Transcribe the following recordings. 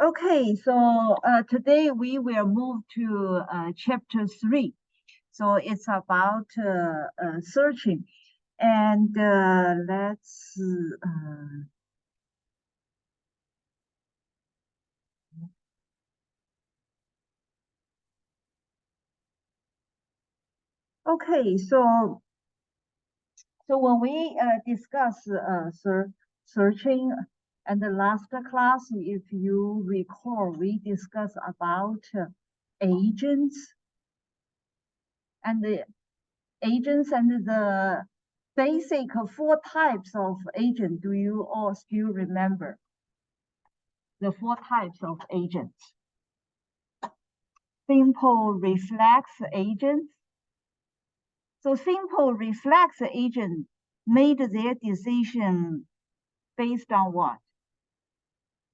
Okay, so today we will move to chapter 3. So it's about searching. And let's, okay, so when we discuss searching and the last class, if you recall, we discussed about agents and the basic 4 types of agent. Do you all still remember the 4 types of agents? Simple reflex agents. So simple reflex agents made their decision based on what?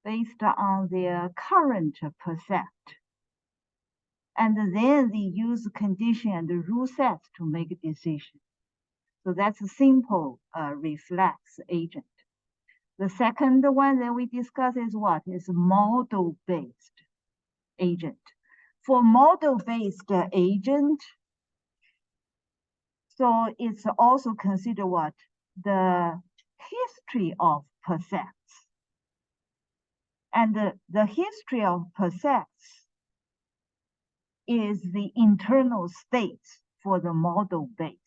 Based on their current percept. And then they use condition and rule sets to make a decision. So that's a simple reflex agent. The second one that we discuss is what? Is model-based agent. For model-based agent, so it's also considered what? The history of percepts. And the history of percepts is the internal state for the model-based.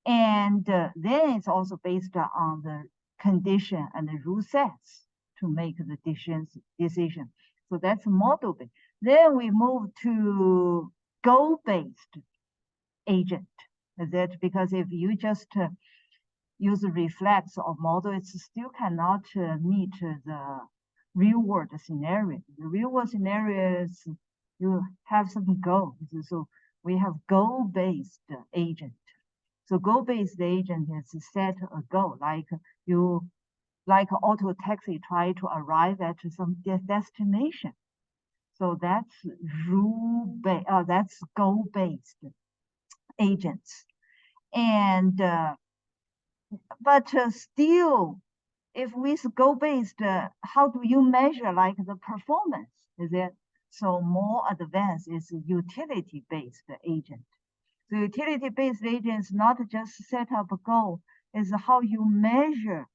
And then it's also based on the condition and the rule sets to make the decision. So that's model-based. Then we move to goal-based agent. That because if you just use a reflex or model, it still cannot meet the real-world scenario. The real-world scenario is you have some goals. So we have goal-based agent. So goal-based agent is set a goal, like auto taxi try to arrive at some destination. So that's that's goal-based agents. And but still, if with goal-based, how do you measure like the performance? Is it so more advanced is utility-based agent. The utility-based agent is not just set up a goal, it's how you measure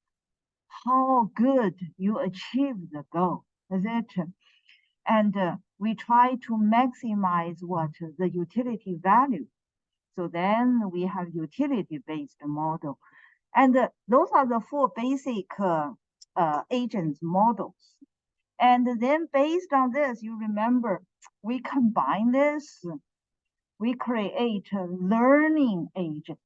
how good you achieve the goal. Is it? And we try to maximize what? The utility value. So then we have utility-based model. And those are the 4 basic agents models. And then based on this, you remember, we combine this, we create a learning agent.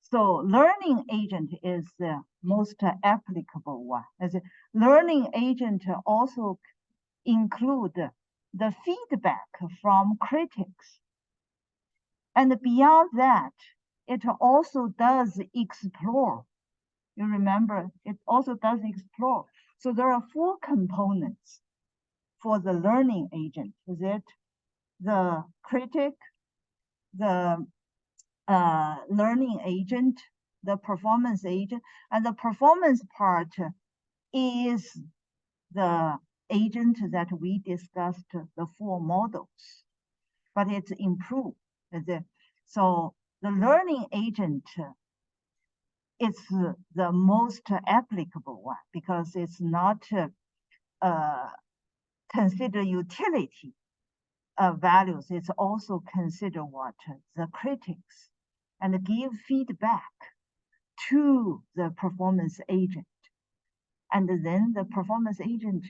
So learning agent is the most applicable one. As a learning agent also include the feedback from critics. And beyond that, it also does explore. You remember, it also does explore. So there are 4 components for the learning agent. Is it the critic, the learning agent, the performance agent, and the performance part is the agent that we discussed, the 4 models, but it's improved. So the learning agent is the most applicable one because it's not consider utility values. It's also consider what? The critics and give feedback to the performance agent. And then the performance agent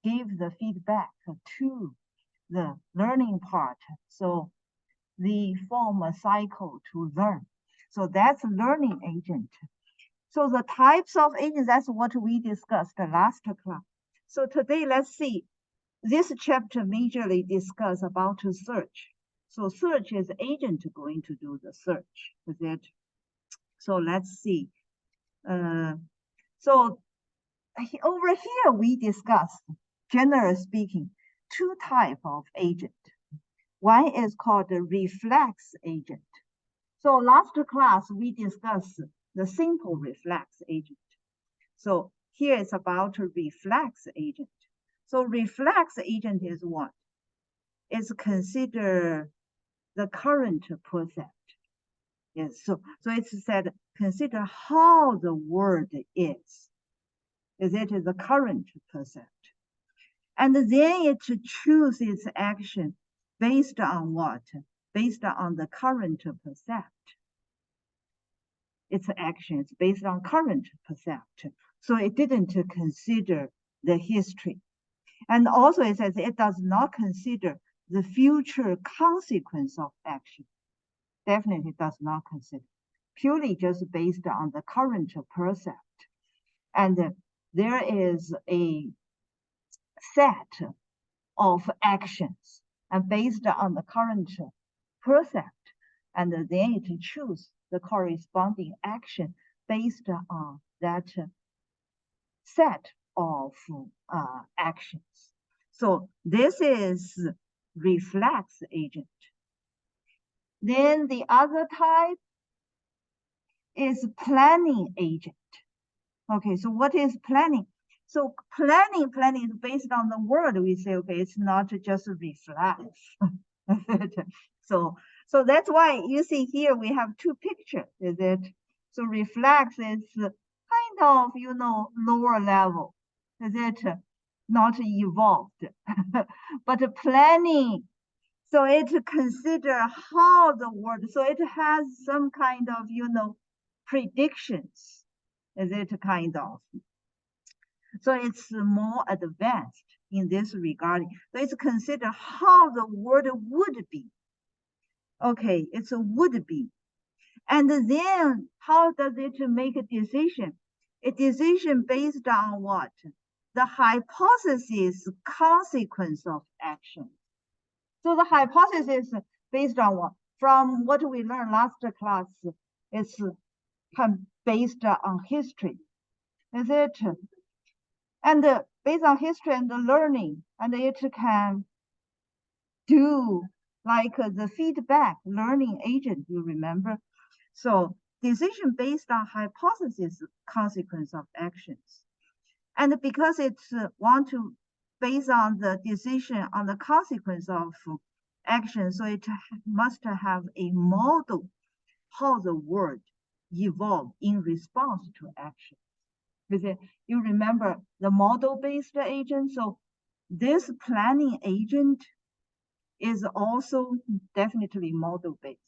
give the feedback to the learning part. So they form a cycle to learn. So that's learning agent. So the types of agents, that's what we discussed the last class. So today, let's see. This chapter majorly discuss about search. So search is agent going to do the search. Is it? So let's see. So over here, we discussed, generally speaking, 2 types of agent. One is called the reflex agent. So last class, we discussed the simple reflex agent. So here it's about a reflex agent. So reflex agent is what? It's consider the current percept. Yes, so it's said consider how the word is. Is it the current percept? And then it chooses its action based on what? Based on the current percept. Its action is based on current percept. So it didn't consider the history. And also it says it does not consider the future consequence of action. Definitely does not consider. Purely just based on the current percept. And there is a set of actions and based on the current percept, and then it choose the corresponding action based on that set of actions. So this is reflex agent. Then the other type is planning agent. Okay, so what is planning? So planning is based on the word. We say, okay, it's not just reflex. so that's why you see here we have two pictures, is it? So reflex is kind of, lower level, is it? Not evolved. But planning, so it consider how the word, so it has some kind of, predictions, is it kind of? So it's more advanced in this regard. So it's consider how the word would be. Okay, it's a would be. And then how does it make a decision? A decision based on what? The hypothesis consequence of action. So the hypothesis based on what? From what we learned last class, it's based on history. Is it? And based on history and the learning, and it can do like the feedback learning agent, you remember? So decision based on hypothesis consequence of actions. And because it's want to base on the decision on the consequence of action, so it must have a model how the word evolve in response to action. Because you remember the model-based agent, so this planning agent is also definitely model-based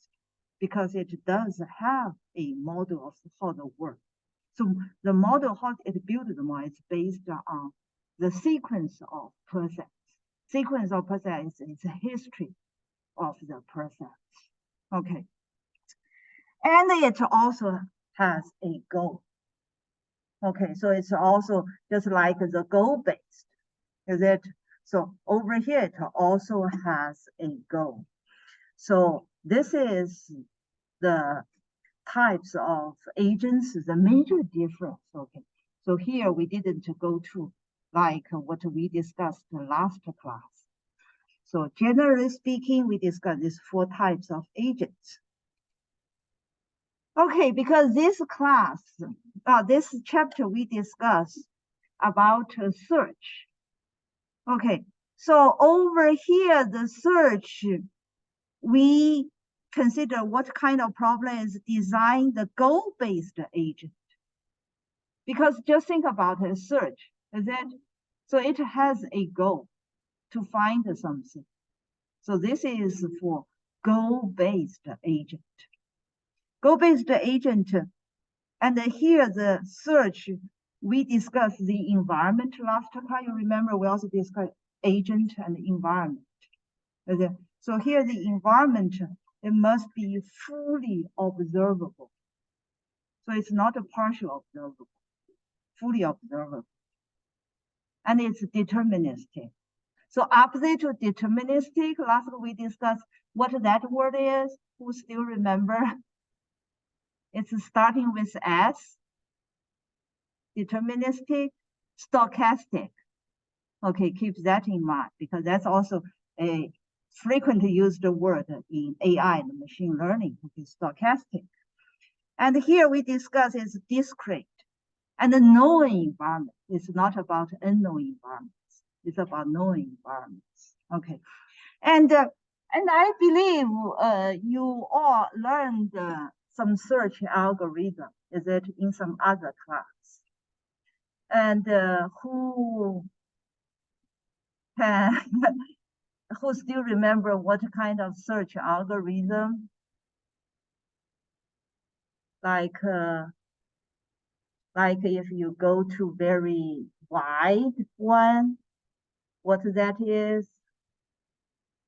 because it does have a model of how the word. So the model, how it built them is based on the sequence of percepts. Sequence of percepts is a history of the percepts. Okay. And it also has a goal. Okay, so it's also just like the goal-based, is it? So over here, it also has a goal. So this is the types of agents, the major difference, okay? So here we didn't go to like what we discussed last class. So generally speaking, we discussed these 4 types of agents. Okay, because this class, this chapter we discuss about search. Okay, so over here, the search, we consider what kind of problem is design the goal-based agent. Because just think about a search, is it? So it has a goal to find something. So this is for goal-based agent. Goal-based agent, and here the search, we discussed the environment last class. You remember we also discussed agent and environment. So here the environment, it must be fully observable. So it's not a partial observable, fully observable. And it's deterministic. So opposite to deterministic, last we discussed what that word is. Who still remember? It's starting with S, deterministic, stochastic. Okay, keep that in mind because that's also a frequently used word in AI and machine learning, okay, stochastic. And here we discuss is discrete. And the knowing environment is not about unknown environments. It's about knowing environments. Okay. And I believe you all learned some search algorithm, is it, in some other class? And who can who still remember what kind of search algorithm? Like if you go to very wide one, what that is?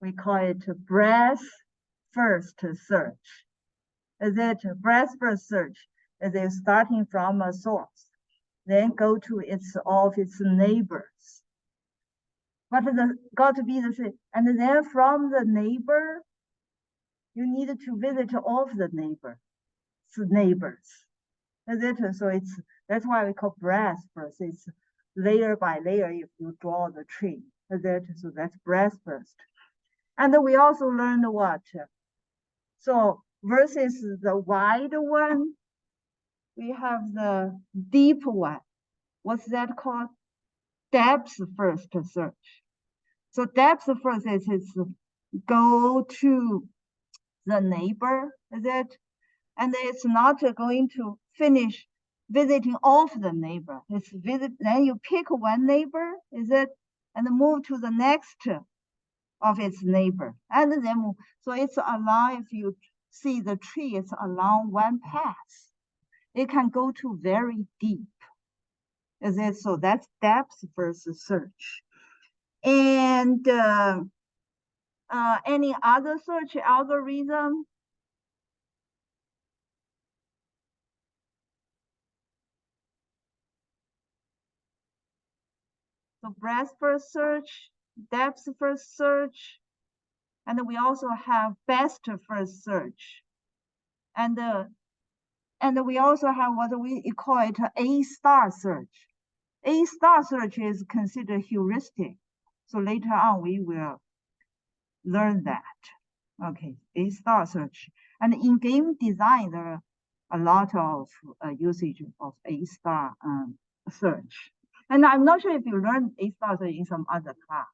We call it breadth first search. Is it breadth first search? Is it starting from a source, then go to all of its neighbors? But the got to be the same. And then from the neighbor, you need to visit all of the neighbors. Is it? So that's why we call breadth first. It's layer by layer if you draw the tree. Is it? So that's breadth first. And we also learned what? So versus the wide one, we have the deep one. What's that called? Depth first search. So depth first is go to the neighbor, is it? And it's not going to finish visiting all of the neighbor. It's then you pick one neighbor, is it? And move to the next of its neighbor. And then, so it's along, if you see the tree, it's along one path. It can go to very deep. Is it? So that's depth first search. And any other search algorithm? So breadth first search, depth first search, and we also have best first search. And we also have what we call it A-star search. A-star search is considered heuristic. So later on, we will learn that. Okay, A-star search. And in game design, there are a lot of usage of A-star search. And I'm not sure if you learned A-star search in some other class.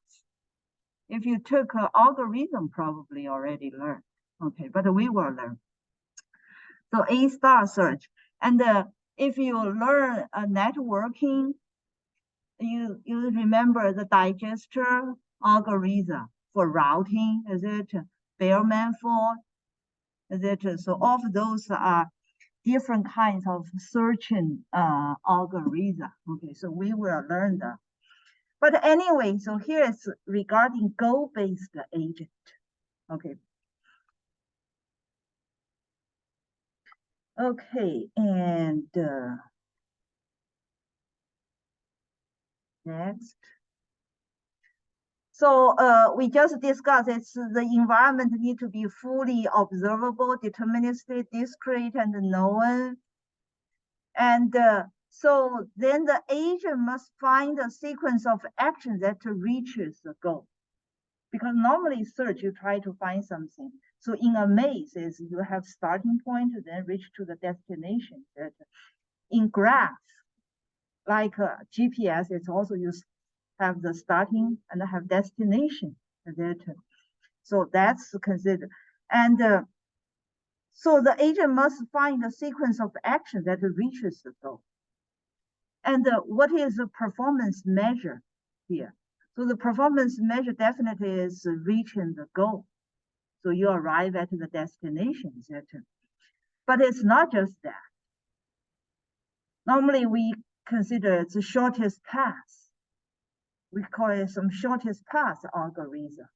If you took algorithm, probably already learned. Okay, but we will learn. So A-star search. And if you learn networking, you remember the digester algorithm for routing, is it? Bellman-Ford, is it? So all of those are different kinds of searching algorithm. Okay, so we will learn that. But anyway, so here is regarding goal-based agent. Okay. Okay, and next. So we just discussed it's the environment need to be fully observable, deterministic, discrete, and known. And so then the agent must find a sequence of actions that reaches the goal. Because normally search, you try to find something. So in a maze, is you have starting point, then reach to the destination. That in graph, like GPS, it's also you have the starting and have destination. That so that's considered. And so the agent must find a sequence of action that reaches the goal. And what is the performance measure here? So the performance measure definitely is reaching the goal. So you arrive at the destination, etc. But it's not just that. Normally we consider it's the shortest path. We call it some shortest path algorithm,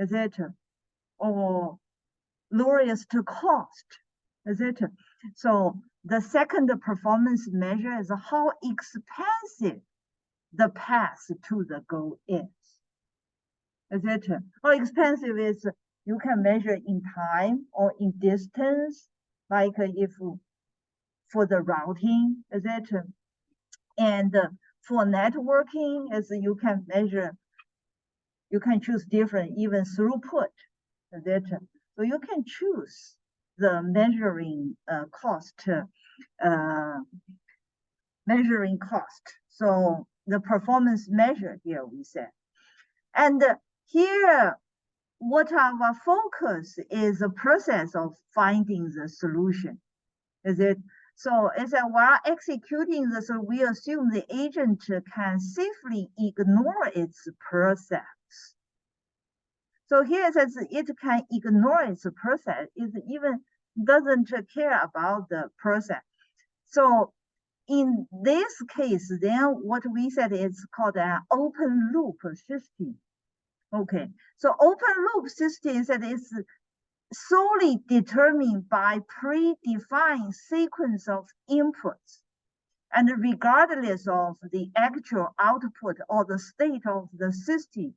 etc. Or lowest cost, etc. So the second performance measure is how expensive the path to the goal is. Etc. How expensive is you can measure in time or in distance, like if for the routing, etc. And for networking, as you can measure, you can choose different, even throughput, etc. So you can choose the measuring cost measuring cost. So the performance measure here we said. And here, what our focus is the process of finding the solution. Is it? So it's that while executing this, so we assume the agent can safely ignore its process. So here it says it can ignore its process. It even doesn't care about the process. So in this case, then what we said is called an open loop system. Okay, so open loop system is that it's solely determined by predefined sequence of inputs, and regardless of the actual output or the state of the system.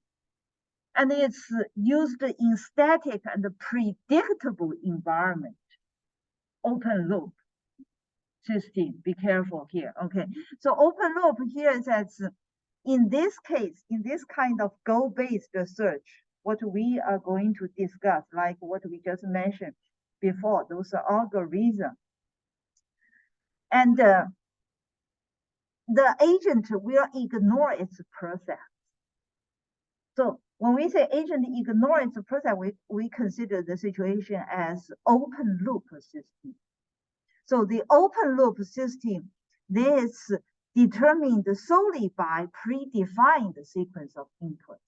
And it's used in static and predictable environment. Open loop system, be careful here. Okay, so open loop here is that in this case, in this kind of goal-based search, what we are going to discuss, like what we just mentioned before, those are algorithms. And the agent will ignore its process. So when we say agent ignore its process, we consider the situation as open loop system. So the open loop system, this determined solely by predefined sequence of inputs.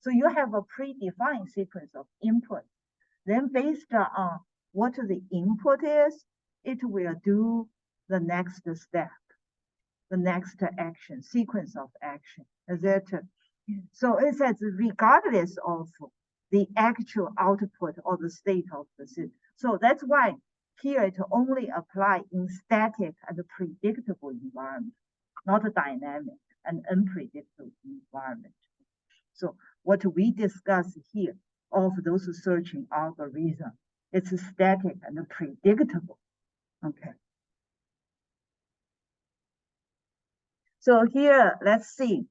So you have a predefined sequence of inputs. Then based on what the input is, it will do the next step, the next action, sequence of action. Is it? So it says regardless of the actual output or the state of the system. So that's why here it only applies in static and predictable environment, not a dynamic and unpredictable environment. So what we discuss here of those searching algorithms, it's static and predictable. Okay. So here, let's see.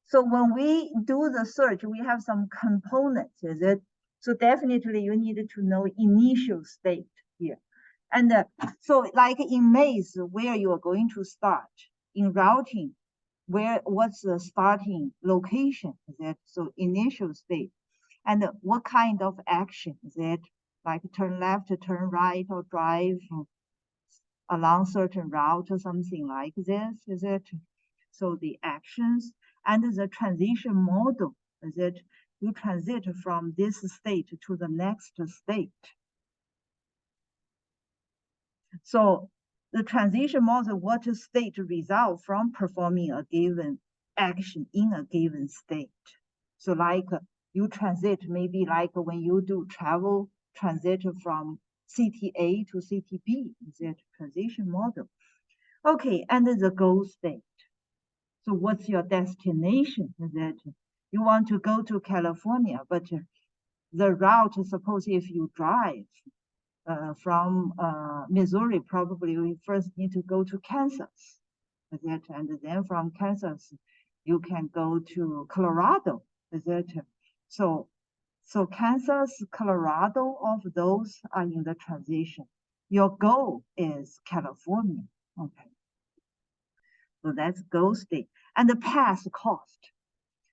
So when we do the search, we have some components, is it? So definitely you need to know initial state here. And so like in maze, where you are going to start, in routing, what's the starting location, is it? So initial state. And what kind of action, is it? Like turn left, turn right, or drive along certain route or something like this, is it? So the actions and the transition model, is it? You transit from this state to the next state. So the transition model, what state result from performing a given action in a given state. So like you transit, maybe like when you do travel, transit from city A to city B, is it transition model? Okay, and the goal state. So what's your destination? Is it you want to go to California, but the route, suppose if you drive from Missouri, probably we first need to go to Kansas, is it? And then from Kansas, you can go to Colorado, is it? So Kansas, Colorado, of those are in the transition. Your goal is California, okay? So that's goal state. And the path cost.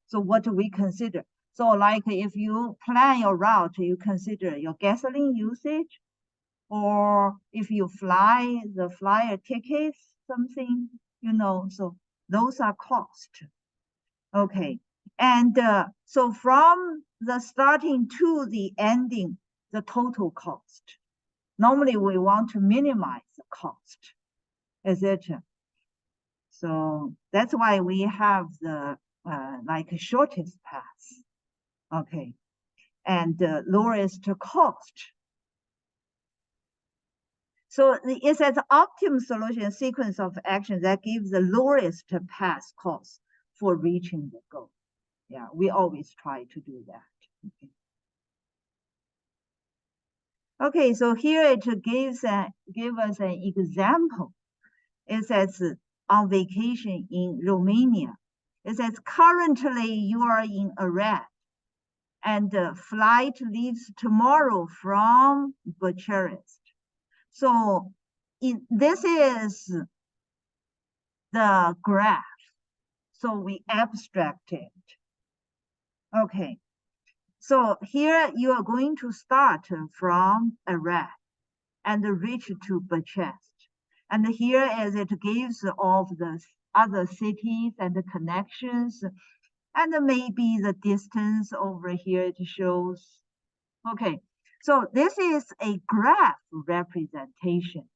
So what do we consider? So like if you plan your route, you consider your gasoline usage, or if you fly, the flyer tickets, something, so those are cost. Okay, and so from the starting to the ending, the total cost. Normally we want to minimize the cost, etc. So that's why we have the like shortest path, okay, and lowest cost. So it's an optimum solution sequence of actions that gives the lowest path cost for reaching the goal. Yeah, we always try to do that. Okay, so here it gives us an example. It says on vacation in Romania. It says currently you are in Iraq, and the flight leaves tomorrow from Bucharest. So this is the graph. So we abstract it. Okay. So here you are going to start from array and reach to Bucharest. And here as it gives all the other cities and the connections, and maybe the distance over here it shows. Okay, so this is a graph representation.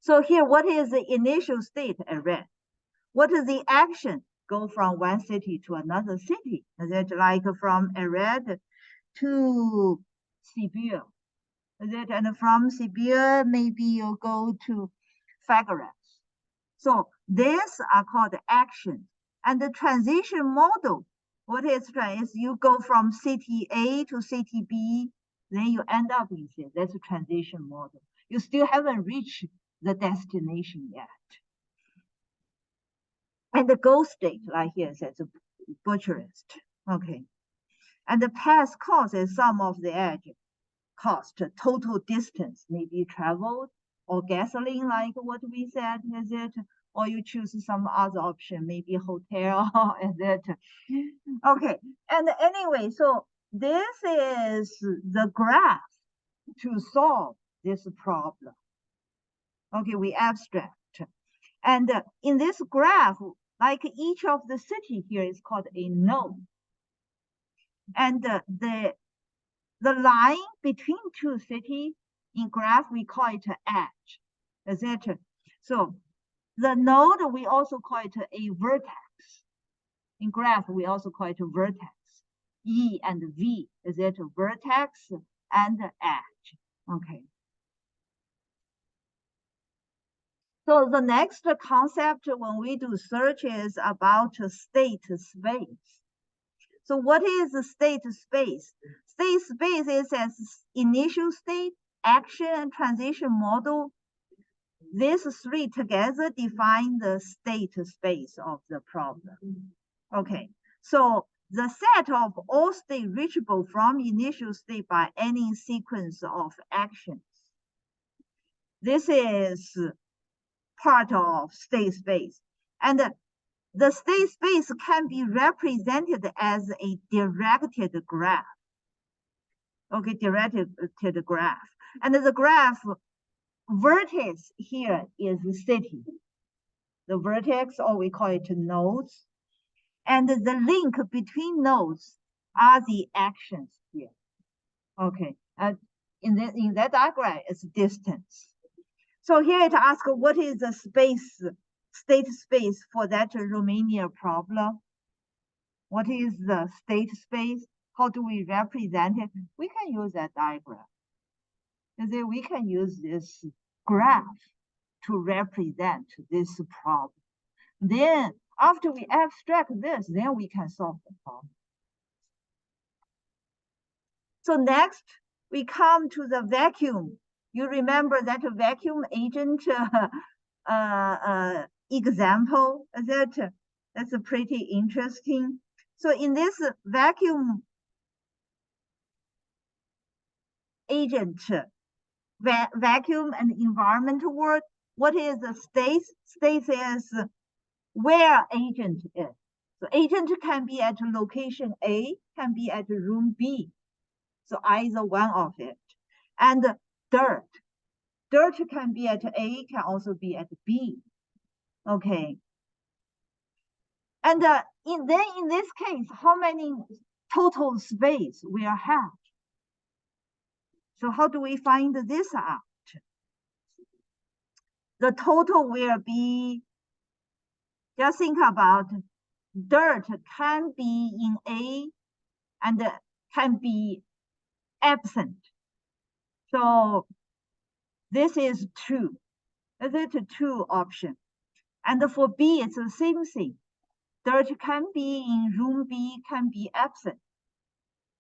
So here, what is the initial state array? What is the action? Go from one city to another city. Is it like from Arad to Sibiu? Is it? And from Sibiu, maybe you go to Fagras. So these are called actions. And the transition model, what is you go from city A to city B, then you end up in C. That's a transition model. You still haven't reached the destination yet. And the goal state, like here, says Bucharest. Okay. And the path cost is sum of the edge cost, total distance maybe traveled, or gasoline, like what we said, is it? Or you choose some other option, maybe hotel, is it? Okay. And anyway, so this is the graph to solve this problem. Okay, we abstract. And in this graph, like each of the city here is called a node. And the line between two cities in graph, we call it an edge. Is it? So the node, we also call it a vertex. In graph, we also call it a vertex. E and V, is it vertex and edge? Okay. So the next concept when we do search is about state space. So what is state space? State space is an initial state, action, and transition model. These three together define the state space of the problem. Okay, so the set of all states reachable from initial state by any sequence of actions. This is part of state space. And the state space can be represented as a directed graph. Okay, directed graph. And the graph vertex here is the city. The vertex, or we call it nodes. And the link between nodes are the actions here. Okay, in that diagram, it's distance. So here it asks, what is the state space for that Romania problem? What is the state space? How do we represent it? We can use that diagram. And then we can use this graph to represent this problem. Then after we abstract this, then we can solve the problem. So next, we come to the vacuum. You remember that vacuum agent example? That's pretty interesting. So in this vacuum agent, vacuum and environmental world, what is the state? State is where agent is. So agent can be at location A, can be at room B. So either one of it. And dirt. Dirt can be at A, can also be at B. Okay. And in this case, how many total space will have? So how do we find this out? The total will be, just think about, dirt can be in A and can be absent. So this is true. Is it a true option? And for B, it's the same thing. Dirt can be in room B, can be absent.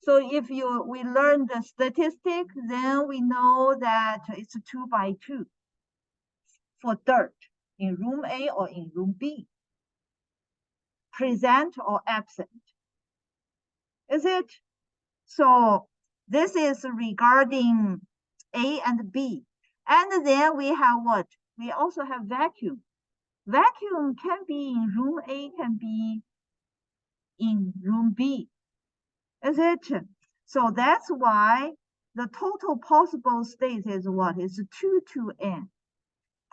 So if we learn the statistic, then we know that it's 2 by 2 for dirt in room A or in room B. Present or absent. Is it? So this is regarding A and B. And then we have what? we also have vacuum. Vacuum can be in room A, can be in room B. Is it? So that's why the total possible state is what? Is 2 to n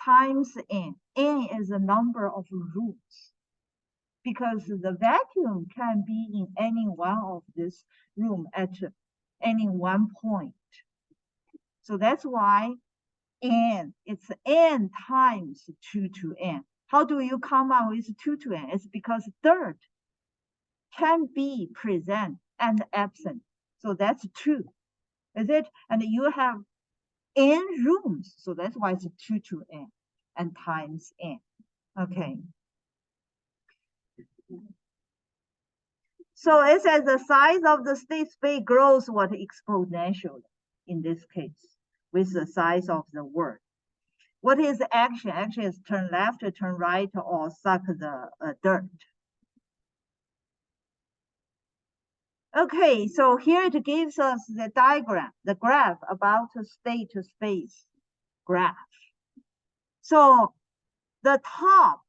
times n. N is the number of rooms because the vacuum can be in any one of this room at any one point. So that's why n, it's n times 2 to n. How do you come up with 2 to n? It's because dirt can be present and absent. So that's 2, is it? And you have n rooms, so that's why it's 2 to n and times n. Okay. So it says the size of the state space grows what exponentially in this case with the size of the word. What is action? Action is turn left, turn right, or suck the dirt. Okay, so here it gives us the diagram, the graph about state space graph. So the top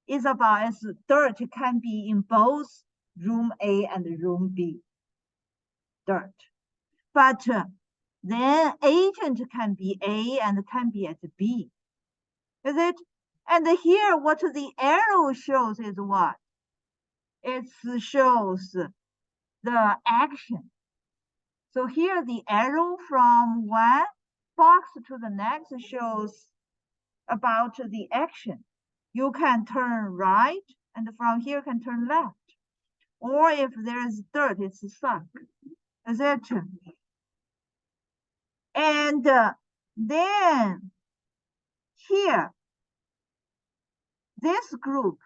is about as dirt can be in both room A and room B, dirt. But then agent can be A and can be at B, is it? And here what the arrow shows is what? It shows the action. So here the arrow from one box to the next shows about the action. You can turn right, and from here can turn left. Or if there is dirt, it's sunk. Is it? And then here, this group,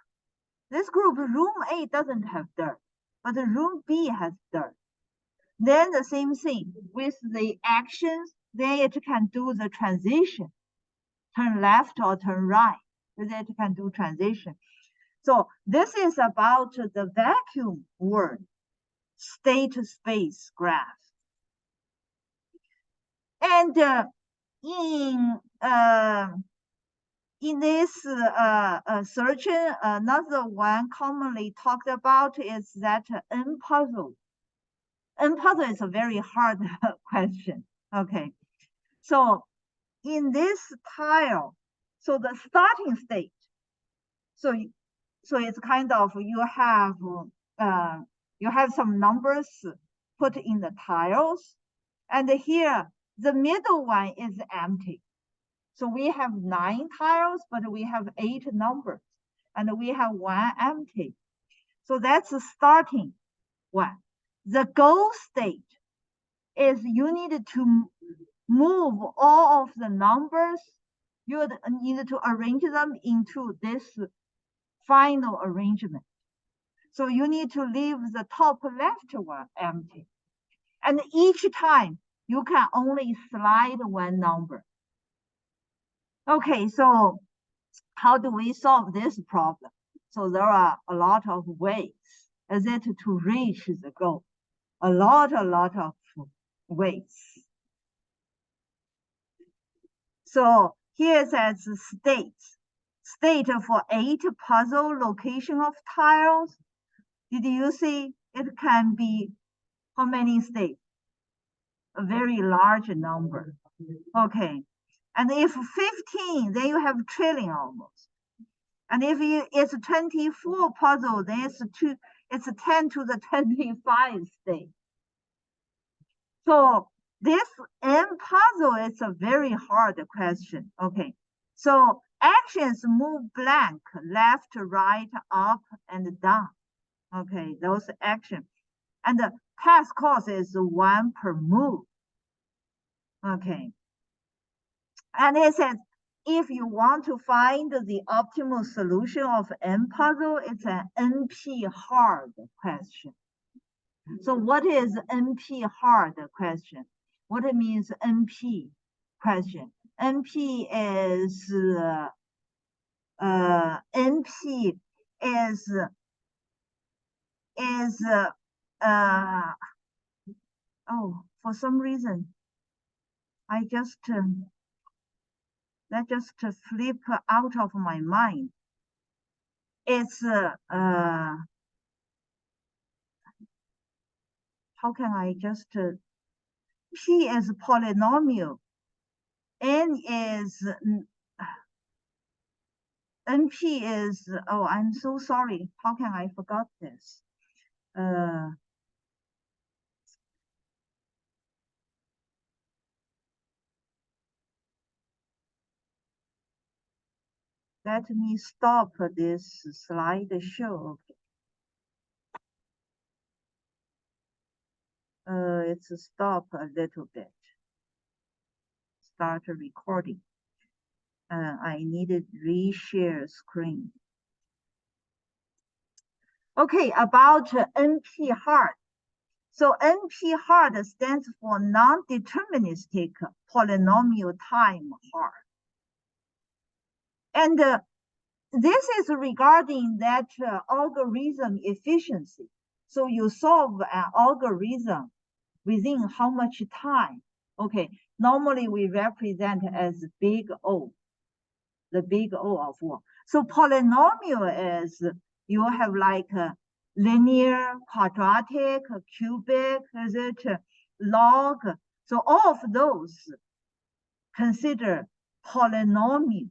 room A doesn't have dirt, but room B has dirt. Then the same thing with the actions, then it can do the transition, turn left or turn right. Then it can do transition. So this is about the vacuum word, state space graph. And in this search, another one commonly talked about is that N puzzle. N puzzle is a very hard question. Okay, so in this tile, so the starting state, so it's kind of you have some numbers put in the tiles, and here the middle one is empty. So we have 9 tiles, but we have 8 numbers, and we have 1 empty. So that's the starting one. The goal state is you need to move all of the numbers. You need to arrange them into this final arrangement. So you need to leave the top left one empty. And each time you can only slide 1 number. Okay, so how do we solve this problem? So there are a lot of ways, is it, to reach the goal? A lot of ways. So here it says state. State for 8 puzzle location of tiles. Did you see it can be how many states? A very large number. Okay. And if 15, then you have a trillion almost. And if it's 24 puzzle, then it's 10 to the 25 state. So this N puzzle is a very hard question. Okay. So actions move blank, left, right, up, and down. Okay, those actions. And the path course is 1 per move. Okay. And it says, if you want to find the optimal solution of N puzzle, it's an NP hard question. So what is NP hard question? What it means NP question? NP is NP is oh, for some reason I just that just slip out of my mind. It's how can I just P is polynomial, N is NP is, oh, I'm so sorry. How can I forgot this? Let me stop this slideshow. It's stop a little bit. Start recording. I needed reshare screen. Okay, about NP hard. So NP hard stands for non-deterministic polynomial time hard. And this is regarding that algorithm efficiency. So you solve an algorithm within how much time? Okay, normally we represent as big O, the big O of 1. So polynomial is you have like a linear, quadratic, cubic, is it log? So all of those consider polynomial.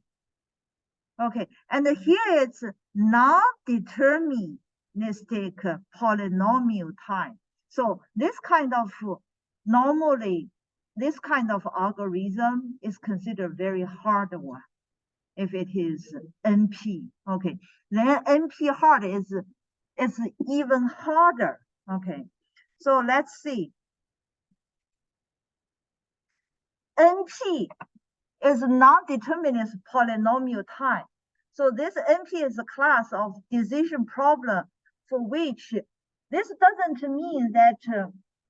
Okay, and here it's non-deterministic polynomial time. So this kind of, normally, this kind of algorithm is considered very hard one if it is NP. Okay, then NP hard is even harder. Okay, so let's see. NP is non-determinist polynomial time. So this NP is a class of decision problem for which this doesn't mean that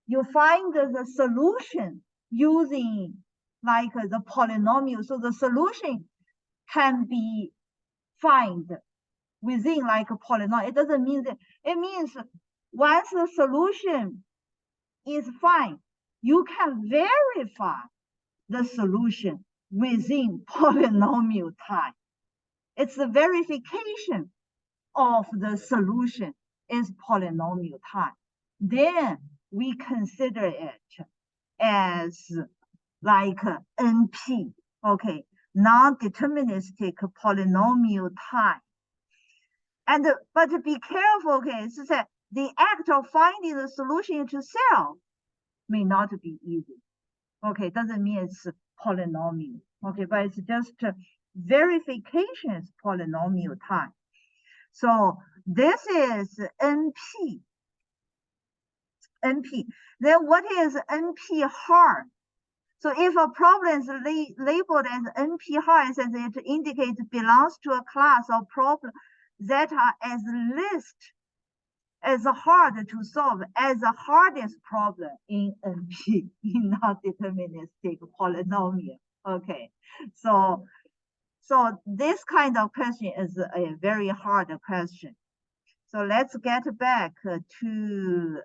you find the solution using like the polynomial. So the solution can be found within like a polynomial. It doesn't mean that, it means once the solution is found, you can verify the solution within polynomial time. It's the verification of the solution is polynomial time. Then we consider it as like NP, okay, non-deterministic polynomial time. And but be careful, okay, it's that the act of finding the solution itself may not be easy. Okay, doesn't mean it's polynomial. Okay, but it's just verification is polynomial time. So this is NP. NP. Then what is NP hard? So if a problem is labeled as NP hard, it indicates it belongs to a class of problems that are as least as hard to solve as the hardest problem in NP, in non-deterministic polynomial. Okay, so this kind of question is a very hard question. So let's get back to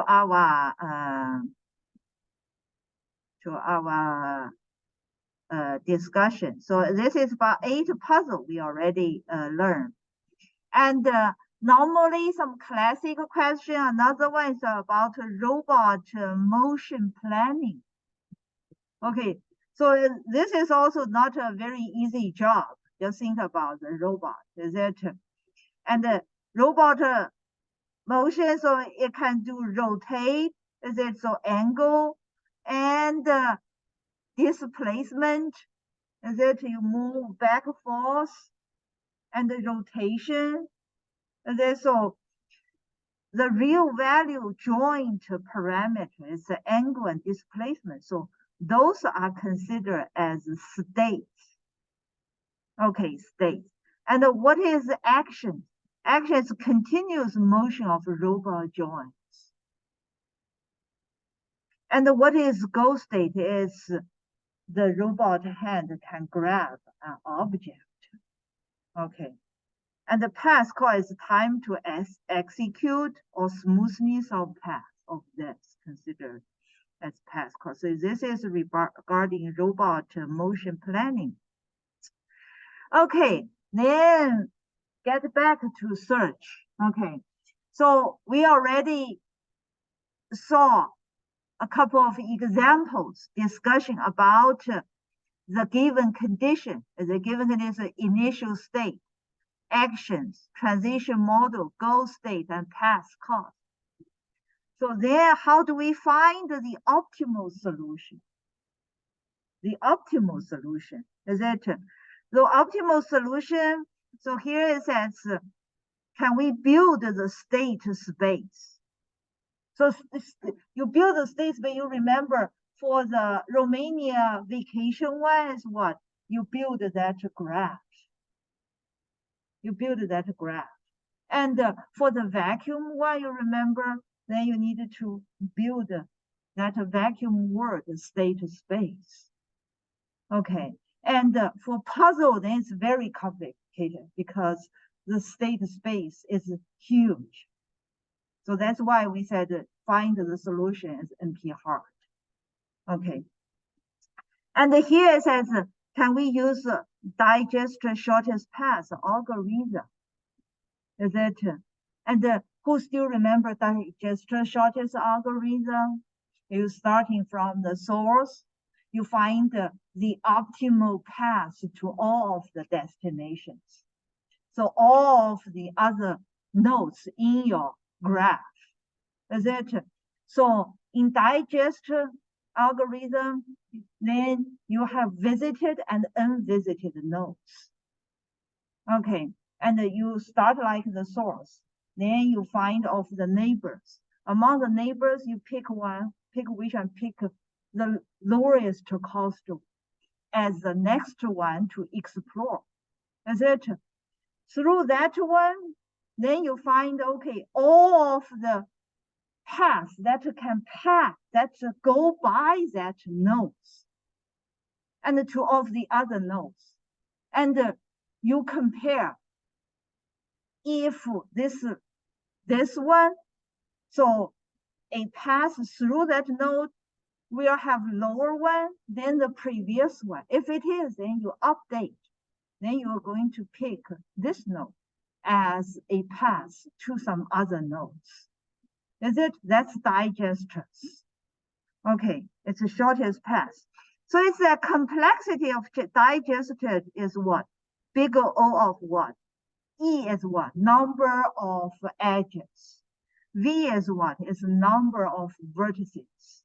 our discussion. So this is about 8 puzzle we already learned. And normally some classic question, another one is about robot motion planning. Okay, so this is also not a very easy job. Just think about the robot, is it? And the robot motion, so it can do rotate, is it? So angle and displacement, is it? You move back and forth, and the rotation, is it? So the real value joint parameter is the angle and displacement. So those are considered as states. Okay, states. And what is action? Action is continuous motion of robot joints. And what is goal state is the robot hand can grab an object. Okay. And the path call is time to execute or smoothness of path of this considered as path call. So this is regarding robot motion planning. Okay, then get back to search. Okay, so we already saw a couple of examples discussion about the given condition. The given condition is initial state, actions, transition model, goal state, and path cost. So there, how do we find the optimal solution? The optimal solution is it the optimal solution? So here it says, can we build the state space? So you build the state space. You remember for the Romania vacation one is what? You build that graph. You build that graph. And for the vacuum one, you remember, then you need to build that vacuum word state space. Okay. And for puzzle, then it's very complicated because the state space is huge. So that's why we said find the solution is NP hard. Okay. And here it says, can we use digest shortest path algorithm? Is it? And who still remember digest shortest algorithm? You starting from the source, you find the optimal path to all of the destinations. So all of the other nodes in your graph. Is it? So in digest algorithm, then you have visited and unvisited nodes. Okay, and you start like the source. Then you find of the neighbors. Among the neighbors, you pick one, pick which one, pick the lowest cost as the next one to explore. Is it? Through that one, then you find, okay, all of the paths that can pass, that go by that nodes and to all of the other nodes. And you compare if this one, so a path through that node will have lower one than the previous one. If it is, then you update. Then you are going to pick this node as a path to some other nodes. Is it? That's digesters. Okay, it's the shortest path. So it's the complexity of digested is what? Big O of what? E is what? Number of edges. V is what? Is number of vertices.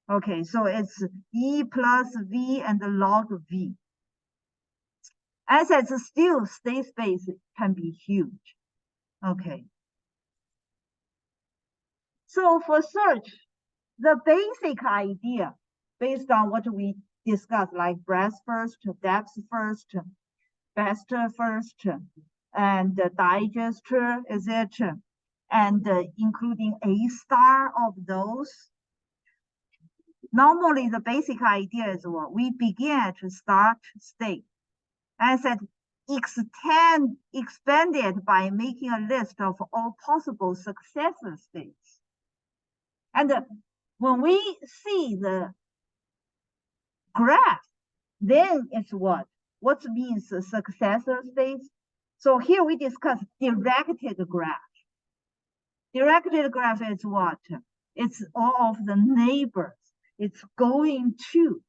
Okay, so it's E plus V and log V. As it's still state space can be huge. Okay. So for search, the basic idea based on what we discussed, like breadth first, depth first, best first, and digester, is it? And including A star of those. Normally, the basic idea is what we begin at start state. I said expanded by making a list of all possible successor states. And when we see the graph, then it's what? What means successor states? So here we discuss directed graph. Directed graph is what? It's all of the neighbors. It's going to.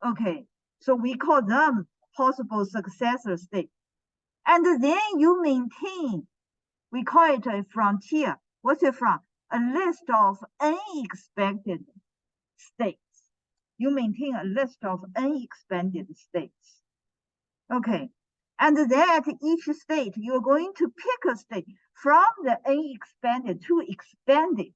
Okay, so we call them possible successor state. And then you maintain, we call it a frontier. What's it from? A list of unexpected states. You maintain a list of unexpanded states. Okay, and then at each state, you're going to pick a state from the unexpanded to expanded.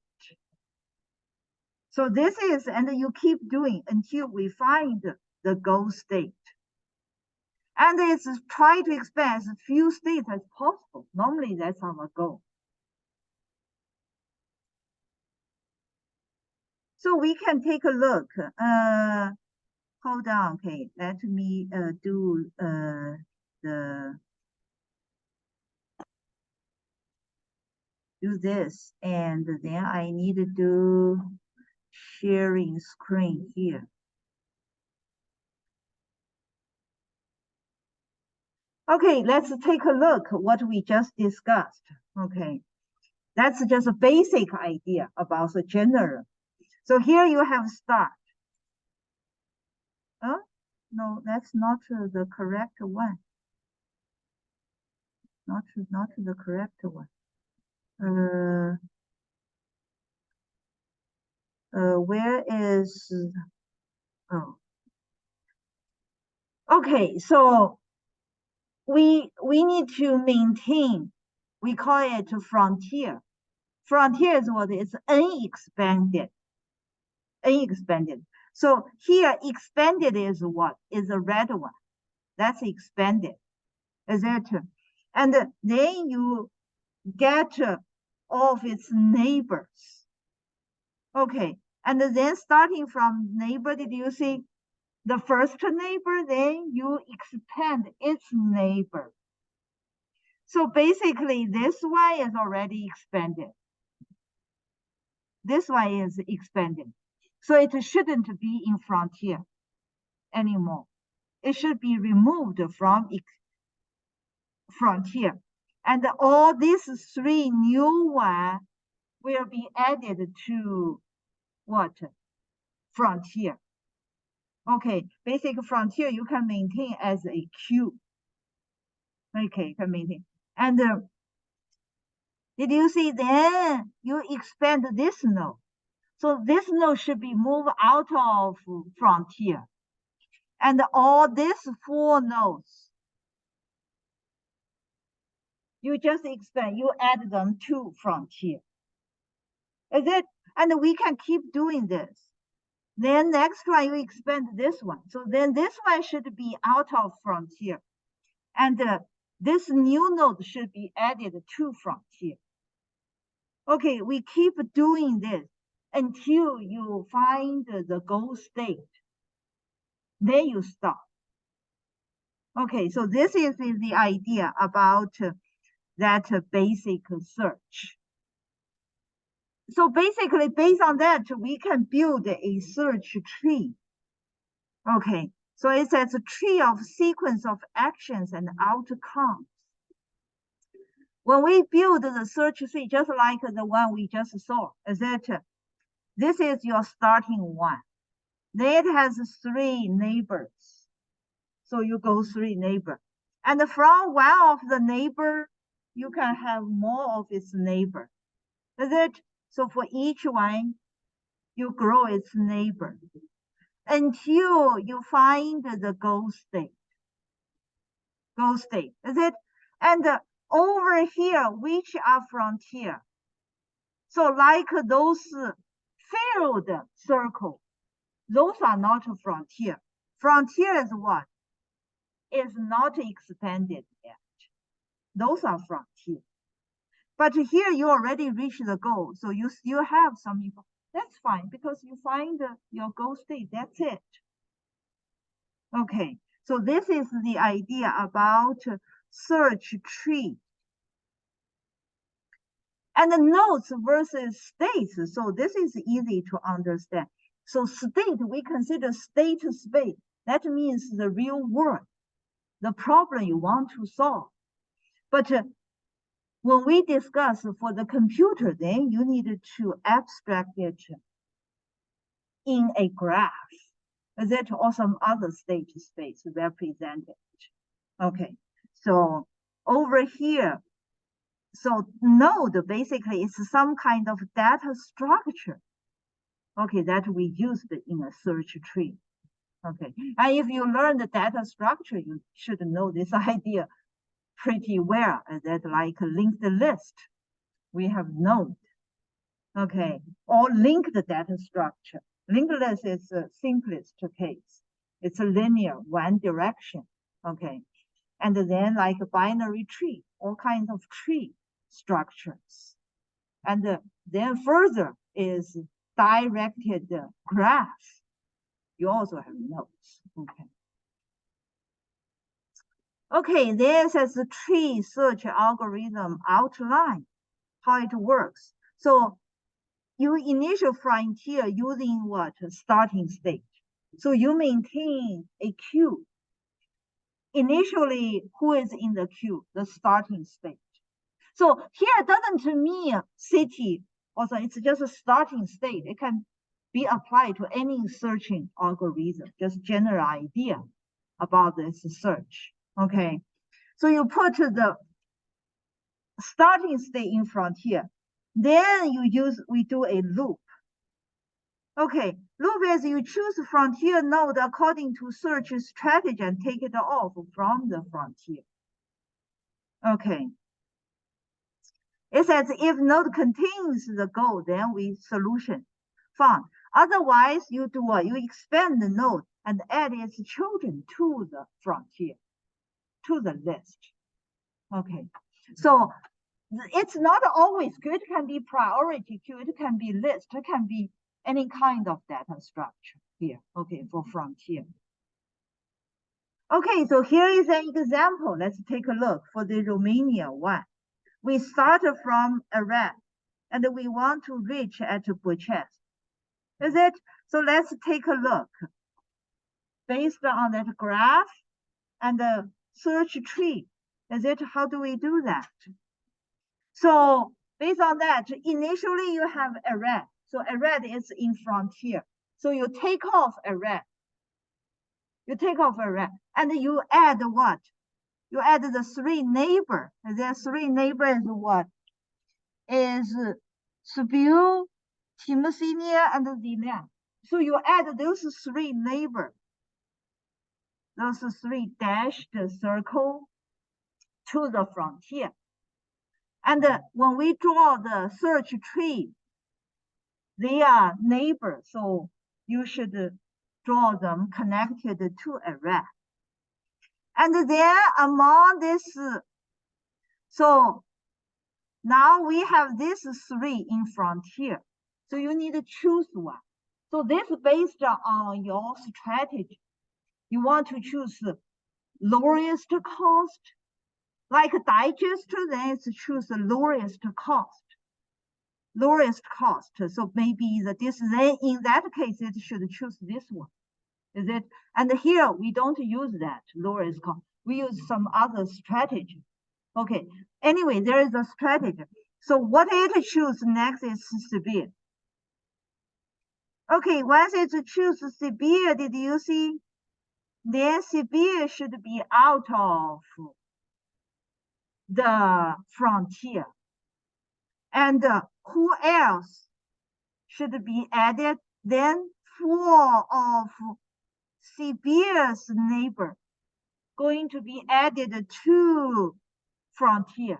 So this is, and you keep doing until we find the goal state. And it's try to expand as few states as possible. Normally, that's our goal. So we can take a look. Hold on, okay. Let me do the do this, and then I need to do sharing screen here. Okay, let's take a look what we just discussed. Okay, that's just a basic idea about the general. So here you have start. Oh, no, that's not the correct one. Not the correct one. Where is, oh, okay, so we need to maintain, we call it frontier. Frontier is what is unexpanded. Unexpanded. So here expanded is what? Is a red one. That's expanded. Is it? And then you get all of its neighbors. Okay. And then starting from neighbor, did you see the first neighbor? Then you expand its neighbor. So basically, this one is already expanded. This one is expanded. So it shouldn't be in frontier anymore. It should be removed from frontier. And all these three new ones will be added to what? Frontier. Okay, basic frontier you can maintain as a queue. Okay, you can maintain. And did you see then you expand this node? So this node should be moved out of frontier. And all these four nodes, you just expand, you add them to frontier. Is it? And we can keep doing this. Then next one, you expand this one. So then this one should be out of frontier. And this new node should be added to frontier. Okay, we keep doing this until you find the goal state. Then you stop. Okay, so this is the idea about that basic search. So basically, based on that, we can build a search tree. Okay, so it says a tree of sequence of actions and outcomes. When we build the search tree, just like the one we just saw, is that this is your starting one. Then it has three neighbors. So you go three neighbors. And from one of the neighbor, you can have more of its neighbor. Is it? So for each one, you grow its neighbor until you find the goal state. Goal state, is it? And over here, which are frontier? So like those filled circle, those are not frontier. Frontier is what? Is not expanded yet. Those are frontier. But here you already reached the goal, so you still have some info. That's fine because you find your goal state. That's it. Okay, so this is the idea about search tree. And the nodes versus states. So this is easy to understand. So state, we consider state space. That means the real world, the problem you want to solve. But when we discuss for the computer, then you need to abstract it in a graph. That or some other state space represented. Okay, so over here, so node basically is some kind of data structure. Okay, that we used in a search tree. Okay, and if you learn the data structure, you should know this idea pretty well. That like linked list, we have node. Okay, or linked data structure. Linked list is the simplest case. It's a linear, one direction. Okay, and then like a binary tree, all kinds of tree structures. And then further is directed graph. You also have nodes. Okay. Okay, this is a tree search algorithm outline. how it works. So you initial frontier using what? Starting state. So you maintain a queue. Initially, who is in the queue? The starting state. So here it doesn't mean city, also it's just a starting state. It can be applied to any searching algorithm, just general idea about this search. Okay, so you put the starting state in frontier, then we do a loop. Okay, loop is you choose frontier node according to search strategy and take it off from the frontier. Okay. It says if node contains the goal, then we solution found. Otherwise, you do what? You expand the node and add its children to the frontier, to the list. Okay, so it's not always good. It can be priority queue, it can be list, it can be any kind of data structure here. Okay, for frontier. Okay, so here is an example. Let's take a look for the Romania one. We start from Iraq and we want to reach at Bucharest. Is it? So let's take a look. Based on that graph and the search tree, is it? How do we do that? So based on that, initially you have Iraq. So Iraq is in frontier. So you take off Iraq. You take off Iraq and you add what? You add the three neighbor. And then three neighbor is what? Is Sibiu, Timothynia, and Zilan. So you add those three neighbor, those three dashed circle to the frontier. And when we draw the search tree, they are neighbors. So you should draw them connected to Iraq. And then among this, so now we have these three in frontier. So you need to choose one. So this is based on your strategy. You want to choose lowest cost. Like digester, then it's choose the lowest cost. Lowest cost. So maybe this, then in that case, it should choose this one. Is it? And here we don't use that lowest cost. We use some other strategy. Okay. Anyway, there is a strategy. So what it chooses next is severe. Okay, once it chooses severe, did you see? Then severe should be out of the frontier. And who else should be added? Then 4 of severe's neighbor going to be added to frontier.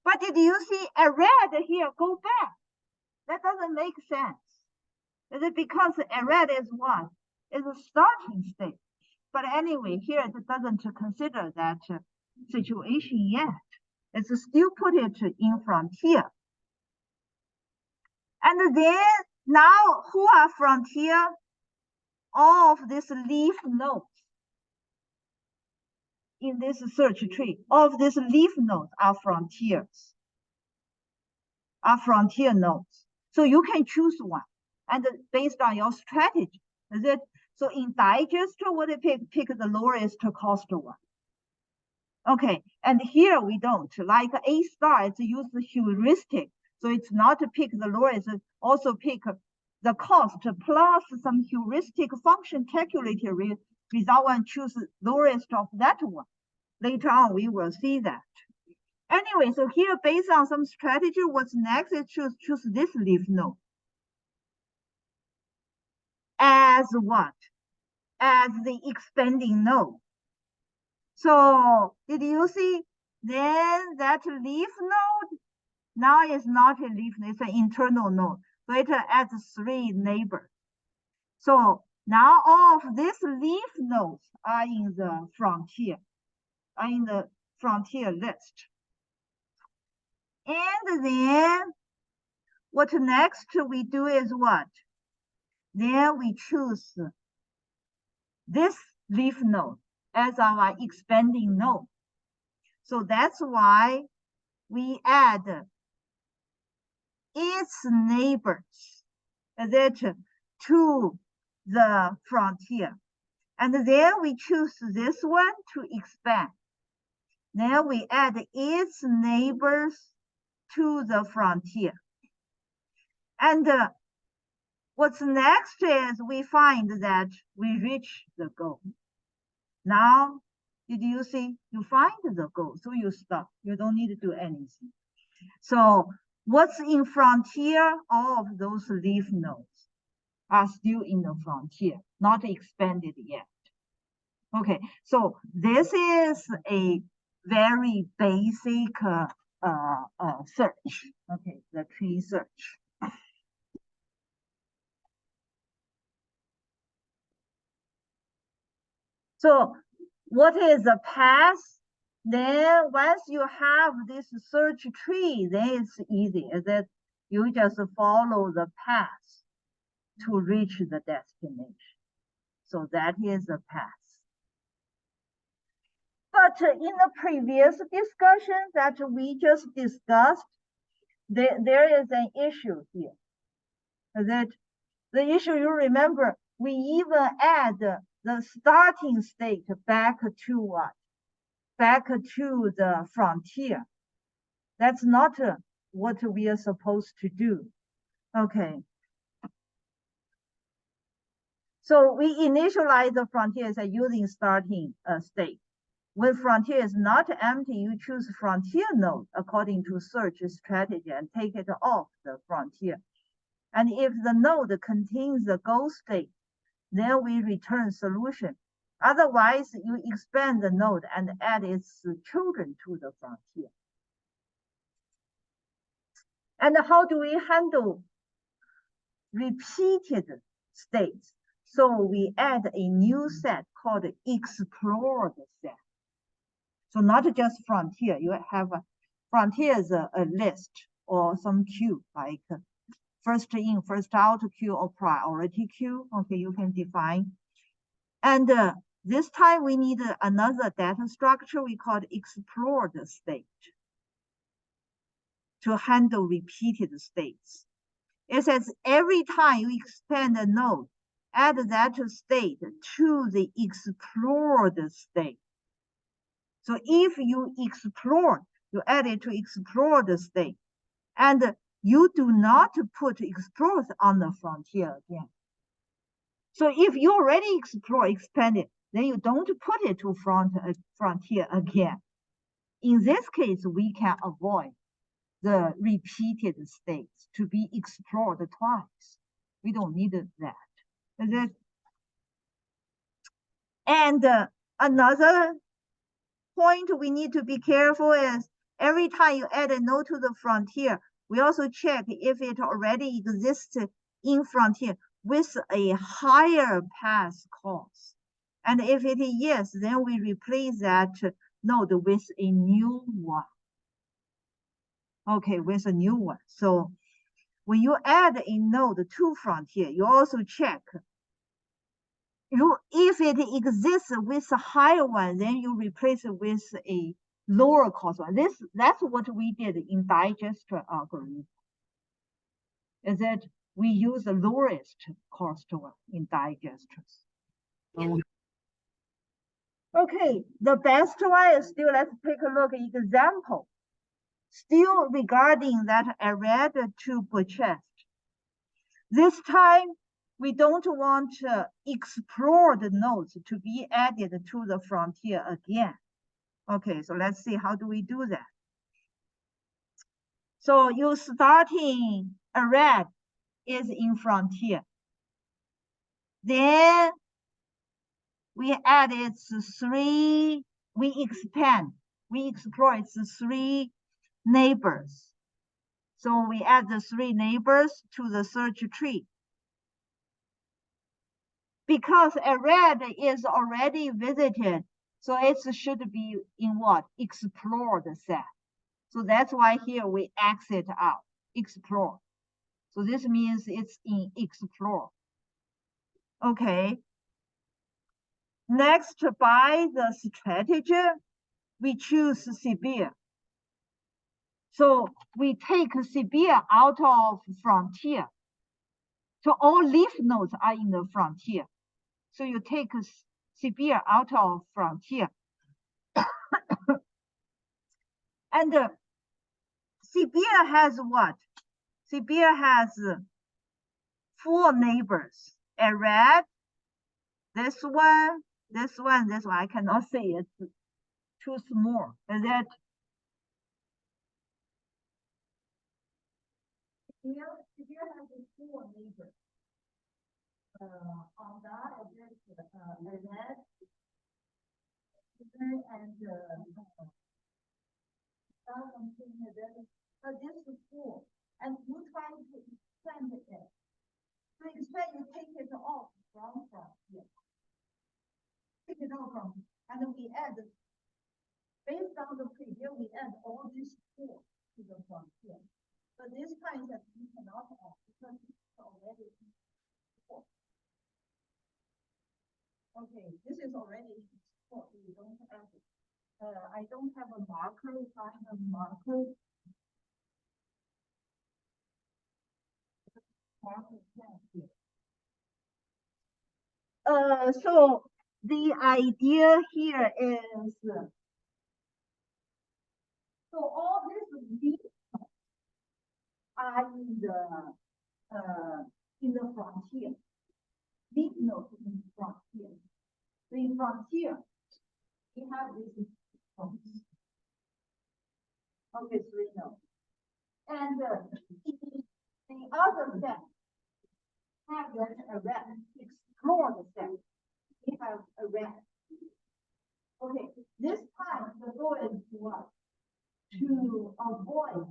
But did you see a red here? Go back. That doesn't make sense. Is it because a red is what? Is a starting state. But anyway, here it doesn't consider that situation yet. It's still put it in frontier. And then now who are frontier? All of these leaf nodes in this search tree. All of these leaf nodes are frontiers, are frontier nodes. So you can choose one, and based on your strategy, is it? So in digester, what it pick the lowest cost one. Okay, and here we don't. Like A star, it's used heuristic. So it's not to pick the lowest, also pick the cost plus some heuristic function calculated result and choose lowest of that one. Later on, we will see that. Anyway, so here, based on some strategy, what's next is choose this leaf node. As what? As the expanding node. So did you see? Then that leaf node now is not a leaf node, it's an internal node. So it adds 3 neighbors. So now all of these leaf nodes are in the frontier, list. And then what next we do is what? Then we choose this leaf node as our expanding node. So that's why we add its neighbors, that to the frontier. And then we choose this one to expand. Then we add its neighbors to the frontier. And what's next is we find that we reach the goal. Now, did you see? You find the goal, so you stop. You don't need to do anything. So what's in frontier? All of those leaf nodes are still in the frontier, not expanded yet. Okay, so this is a very basic search. Okay, the tree search. So what is the path? Then once you have this search tree, then it's easy. That you just follow the path to reach the destination. So that is the path. But in the previous discussion that we just discussed, there is an issue here. That the issue, you remember, we even add the starting state back to what? Back to the frontier. That's not what we are supposed to do. Okay. So we initialize the frontiers using starting state. When frontier is not empty, you choose frontier node according to search strategy and take it off the frontier. And if the node contains the goal state, then we return solution. Otherwise, you expand the node and add its children to the frontier. And how do we handle repeated states? So we add a new set called explored set. So not just frontier, you have a frontier is a list or some queue, like first in, first out queue or priority queue. Okay, you can define. And this time we need another data structure we call explored state to handle repeated states. It says every time you expand a node, add that state to the explored state. So if you explore, you add it to explored state, and you do not put explore on the frontier again. So if you already expanded, then you don't put it to frontier again. In this case, we can avoid the repeated states to be explored twice. We don't need that. And another point we need to be careful is every time you add a node to the frontier, we also check if it already exists in frontier with a higher path cost. And if it is yes, then we replace that node with a new one. Okay, with a new one. So when you add a node to frontier, you also check if it exists with a higher one, then you replace it with a lower cost one. That's what we did in digester algorithm. Is that we use the lowest cost one in digesters. Okay, the best one is still, let's take a look at example. Still regarding that array to purchase. This time, we don't want explored nodes to be added to the frontier again. Okay, so let's see, how do we do that? So your starting array is in frontier. Then we add its three, we explore its three neighbors. So we add the three neighbors to the search tree. Because array is already visited, so it should be in what? Explored set. So that's why here we exit out, explore. So this means it's in explore. Okay. Next, by the strategy, we choose severe. So we take severe out of frontier. So all leaf nodes are in the frontier. So you take severe out of frontier. And severe has what? Severe has 4 neighbors. A red, this one, this one, this one. I cannot say it's too small. Is that severe has 4 neighbors. On that, there's a red, and this is 4. And you try to expand it. So expand, you take it off from here. Take it off from, and we add, based on the preview, we add all these 4 to the frontier. But this time that we cannot add because it's already 4. Okay, this is already 4, so we don't add it. I don't have a marker. If I have a marker, so the idea here is, so all these leaves are in the frontier. Leaf nodes in the frontier. So in frontier, we have this frontier. Okay, 3 nodes. And the other set have that array, explore the set. We have array. Okay, this time the goal is what? To avoid.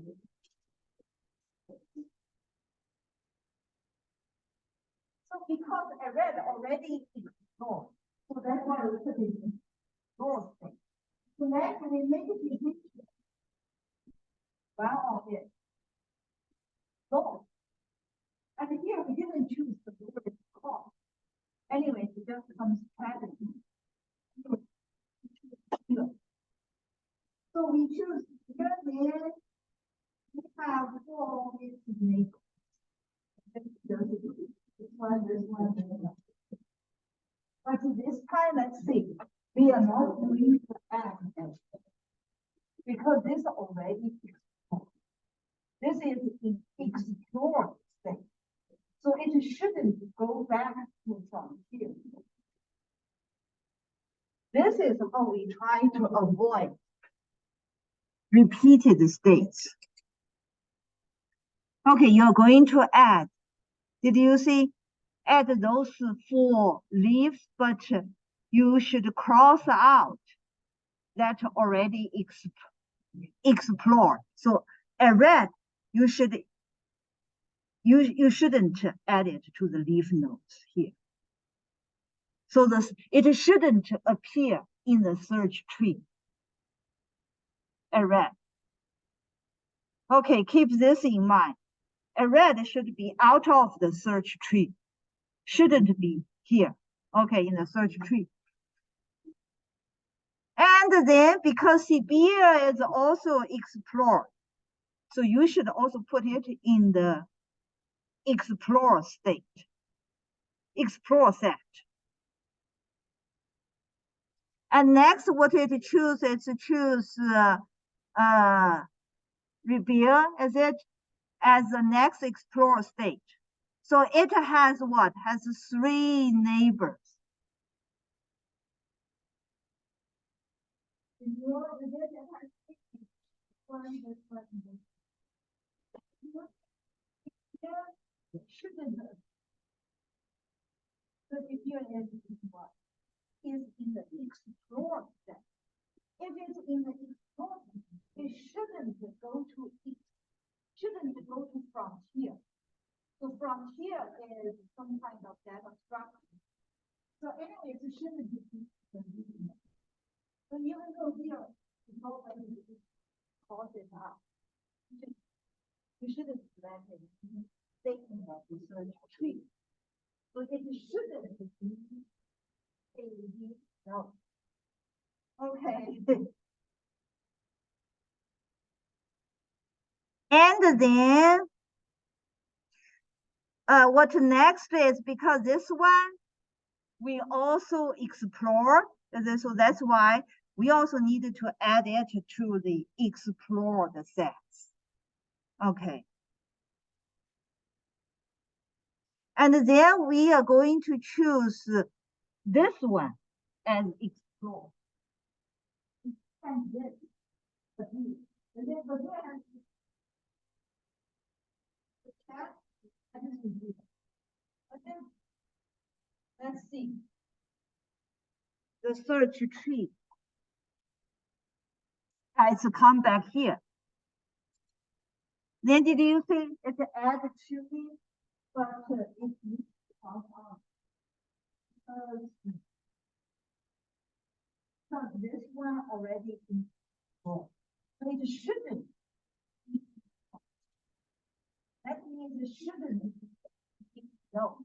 So because array already explored, so that's why we put it in explore state. So next we make it easy. One of it. So, and here we didn't choose the word call. Anyway, it just comes present. So we choose here, we have 4 with neighbors. This one, this one, this one. But this time, let's see, we are not going to add anything because this already explored. This is in explored state. So it shouldn't go back to frontier. This is how we try to avoid repeated states. Okay, you're going to add. Did you see? Add those 4 leaves, but you should cross out that already explored. So a red, you shouldn't add it to the leaf nodes here. So it shouldn't appear in the search tree. A red. Okay, keep this in mind. A red should be out of the search tree. Shouldn't be here. Okay, in the search tree. And then because Siberia is also explored, so you should also put it in the explore state, explore set. And next, what it chooses, it choose reveal as it as the next explore state. So it has what? Has 3 neighbors. Shouldn't have. So if you what? Is in the explore set. If it's in the explore, it shouldn't go to frontier. So frontier is some kind of data structure. So anyway, it shouldn't be. So even though here, nobody calls it up. You shouldn't let it stay in that research tree. So it shouldn't be a no. Okay. And then what next is, because this one we also explore, so that's why we also needed to add it to the explored sets. Okay. And then we are going to choose this one as explore. And this. And then let's see the search tree has come back here. Then did you see it add to me? But it needs to come out. So this one already is full. But it shouldn't. That means it shouldn't. No.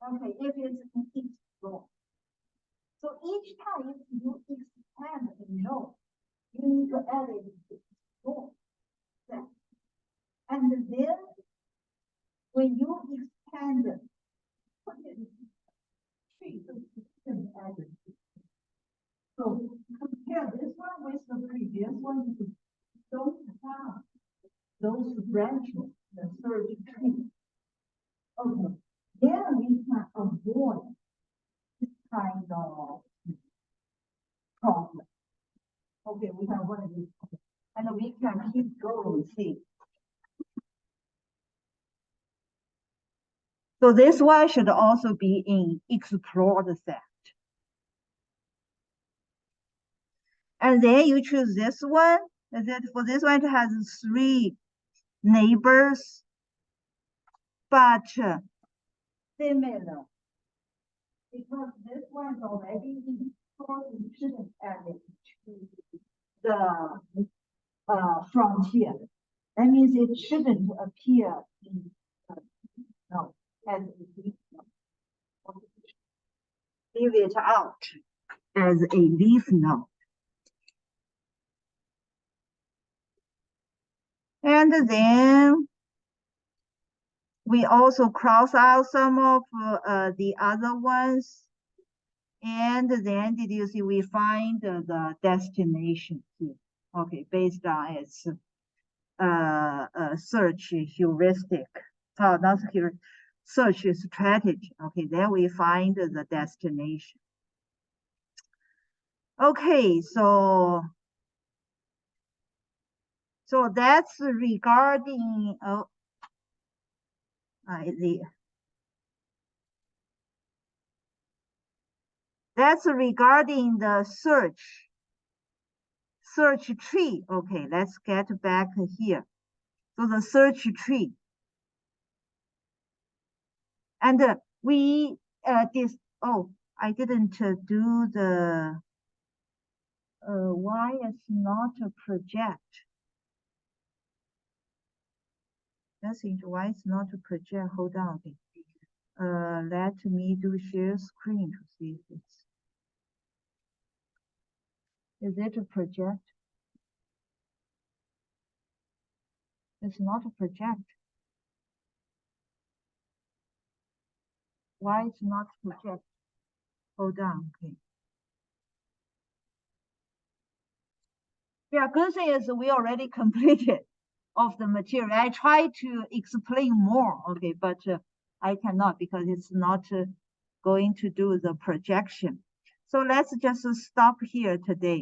Okay, if it's explore. So each time you expand the node, you need to add it to explore. And then when you expand it, put it in tree, so you can add it. So compare this one with the previous one, you don't have those branches, the search tree. Okay, then we can avoid this kind of problem. Okay, we have one of these, and we can keep going, see. So this one should also be in explored set. And then you choose this one. And then for this one, it has 3 neighbors, but similar. Because this one is already in, so we shouldn't add it to the frontier. That means it shouldn't appear in no, as a leaf node. Leave it out as a leaf node. And then we also cross out some of the other ones. And then did you see we find the destination here? Okay, based on its search heuristic, not here, search strategy. Okay, then we find the destination. Okay, so that's regarding that's regarding the search tree. Okay, let's get back here. So the search tree. And we I didn't do the why it's not a project. That's it. Why it's not a project? Hold on. Okay. Let me do share screen to see if is it a project? It's not a project. Why it's not a project? Hold on. Okay. Yeah, good thing is we already completed of the material. I try to explain more, okay, but I cannot because it's not going to do the projection. So let's just stop here today.